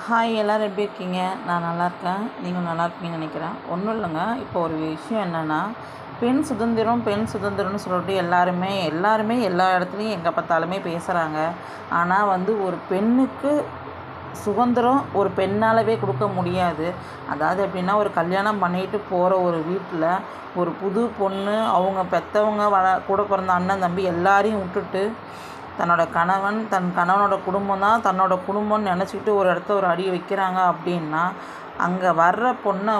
Hi, எல்லோரும் எப்படி இருக்கீங்க? நான் நல்லாயிருக்கேன். நீங்களும் நல்லா இருப்பீங்கன்னு நினைக்கிறேன். ஒன்றும் இல்லைங்க. இப்போ ஒரு விஷயம் என்னென்னா, பெண் சுதந்திரம் பெண் சுதந்திரம்னு சொல்லிட்டு எல்லாருமே எல்லா இடத்துலையும் எங்கே பார்த்தாலுமே பேசுகிறாங்க. ஆனால் ஒரு பெண்ணுக்கு சுதந்திரம் ஒரு பெண்ணாலவே கொடுக்க முடியாது. அதாவது எப்படின்னா, ஒரு கல்யாணம் பண்ணிட்டு போகிற ஒரு வீட்டில் ஒரு புது பொண்ணு அவங்க பெற்றவங்க கூட பிறந்த அண்ணன் தம்பி எல்லாரையும் விட்டுட்டு தன்னோட தன் கணவனோட குடும்பம் தான் தன்னோட குடும்பம்னு நினச்சிக்கிட்டு ஒரு இடத்துல ஒரு அடி வைக்கிறாங்க அப்படின்னா, அங்கே வர்ற பொண்ணை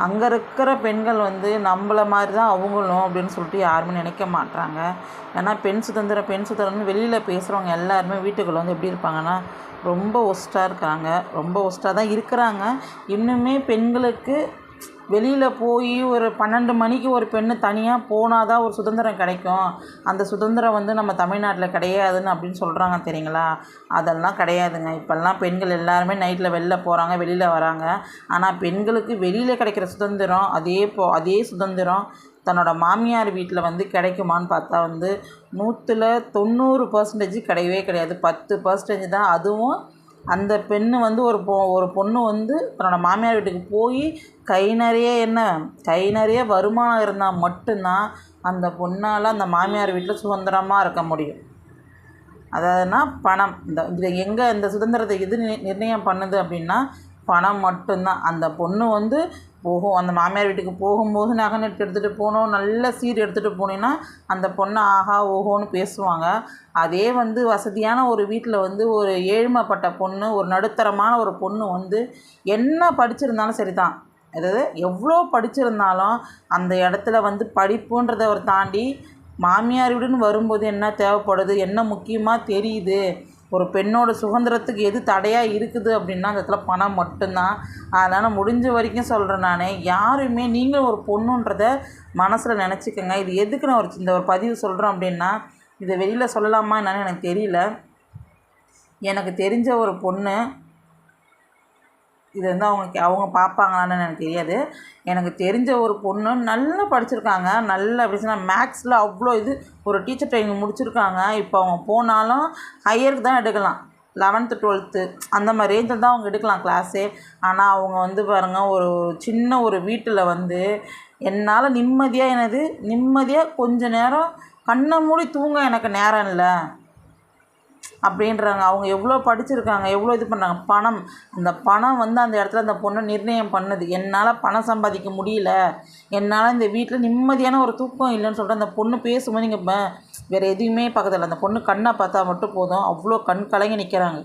அங்கே இருக்கிற பெண்கள் நம்மள மாதிரி தான் அவங்களும் அப்படின்னு சொல்லிட்டு யாருமே நினைக்க மாட்றாங்க. ஏன்னா பெண் சுதந்திரம்னு வெளியில் பேசுகிறவங்க எல்லாருமே வீட்டுக்குள்ளே எப்படி இருப்பாங்கன்னா, ரொம்ப ஒஸ்ட்டாக இருக்காங்க. ரொம்ப ஒஸ்ட்டாக தான் இருக்கிறாங்க. இன்னுமே பெண்களுக்கு வெளியில் போய் ஒரு 12 மணிக்கு ஒரு பெண்ணு தனியாக போனால் தான் ஒரு சுதந்திரம் கிடைக்கும். அந்த சுதந்திரம் நம்ம தமிழ்நாட்டில் கிடையாதுன்னு அப்படின்னு சொல்கிறாங்க தெரியுங்களா? அதெல்லாம் கிடையாதுங்க. இப்போல்லாம் பெண்கள் எல்லாருமே நைட்டில் வெளில போகிறாங்க, வெளியில் வராங்க. ஆனால் பெண்களுக்கு வெளியில் கிடைக்கிற சுதந்திரம் அதே சுதந்திரம் தன்னோட மாமியார் வீட்டில் கிடைக்குமான்னு பார்த்தா 100% கிடையவே கிடையாது. 10% தான். அதுவும் அந்த பெண்ணு ஒரு பொண்ணு தன்னோட மாமியார் வீட்டுக்கு போய் கை நிறைய வருமானம் இருந்தால் மட்டும்தான் அந்த பொண்ணால் அந்த மாமியார் வீட்டில் சுதந்திரமாக இருக்க முடியும். அதாவதுனா பணம். இந்த சுதந்திரத்தை எது நிர்ணயம் பண்ணுது அப்படின்னா, பணம் மட்டும்தான். அந்த பொண்ணு அந்த மாமியார் வீட்டுக்கு போகும்போது நகை நட்டு எடுத்துகிட்டு போகணும், நல்ல சீர் எடுத்துகிட்டு போனீங்கன்னா அந்த பொண்ணை ஆஹா ஓஹோன்னு பேசுவாங்க. அதே வசதியான ஒரு வீட்டில் ஒரு ஏழ்மைப்பட்ட பொண்ணு, ஒரு நடுத்தரமான ஒரு பொண்ணு என்ன படிச்சிருந்தாலும் சரி தான், அதாவது எவ்வளோ படிச்சிருந்தாலும் அந்த இடத்துல படிப்புன்றதை ஒரு தாண்டி மாமியார் வீடுன்னு வரும்போது என்ன தேவைப்படுது, என்ன முக்கியமாக தெரியுது, ஒரு பெண்ணோட சுதந்திரத்துக்கு எது தடையாக இருக்குது அப்படின்னா அந்த இடத்துல பணம் மட்டும்தான். அதனால் முடிஞ்ச வரைக்கும் சொல்கிறேன் நான், யாருமே நீங்கள் ஒரு பொண்ணுன்றதை மனசில் நினச்சிக்கோங்க. இது எதுக்கு நான் இந்த ஒரு பதிவு சொல்கிறேன் அப்படின்னா, இதை வெளியில் சொல்லலாமா என்னன்னு எனக்கு தெரியல. எனக்கு தெரிஞ்ச ஒரு பொண்ணு, இது அவங்க பார்ப்பாங்களான்னு எனக்கு தெரியாது. எனக்கு தெரிஞ்ச ஒரு பொண்ணு நல்லா படிச்சிருக்காங்க. நல்லா எப்படி சொன்னால் மேக்ஸில் அவ்வளோ ஒரு டீச்சர் ட்ரைனிங் முடிச்சிருக்காங்க. இப்போ அவங்க போனாலும் ஹையருக்கு தான் எடுக்கலாம். 11th 12th அந்த மாதிரி ரேஞ்சில் தான் அவங்க எடுக்கலாம் கிளாஸே. ஆனால் அவங்க பாருங்கள், ஒரு சின்ன ஒரு வீட்டில் என்னால் நிம்மதியாக கொஞ்சம் நேரம் கண்ணை மூடி தூங்க எனக்கு நேரம் இல்லை அப்படின்றாங்க. அவங்க எவ்வளோ படிச்சிருக்காங்க, எவ்வளோ இது பண்ணுறாங்க. பணம், அந்த பணம் அந்த இடத்துல அந்த பொண்ணை நிர்ணயம் பண்ணுது. என்னால் பணம் சம்பாதிக்க முடியல, என்னால் இந்த வீட்டில் நிம்மதியான ஒரு தூக்கம் இல்லைன்னு சொல்லிட்டு அந்த பொண்ணு பேசும்போது நீங்கள் வேறு எதுவுமே பார்க்கறதில்ல. அந்த பொண்ணு கண்ணை பார்த்தா மட்டும் போதும், அவ்வளோ கண் கலங்கி நிற்கிறாங்க.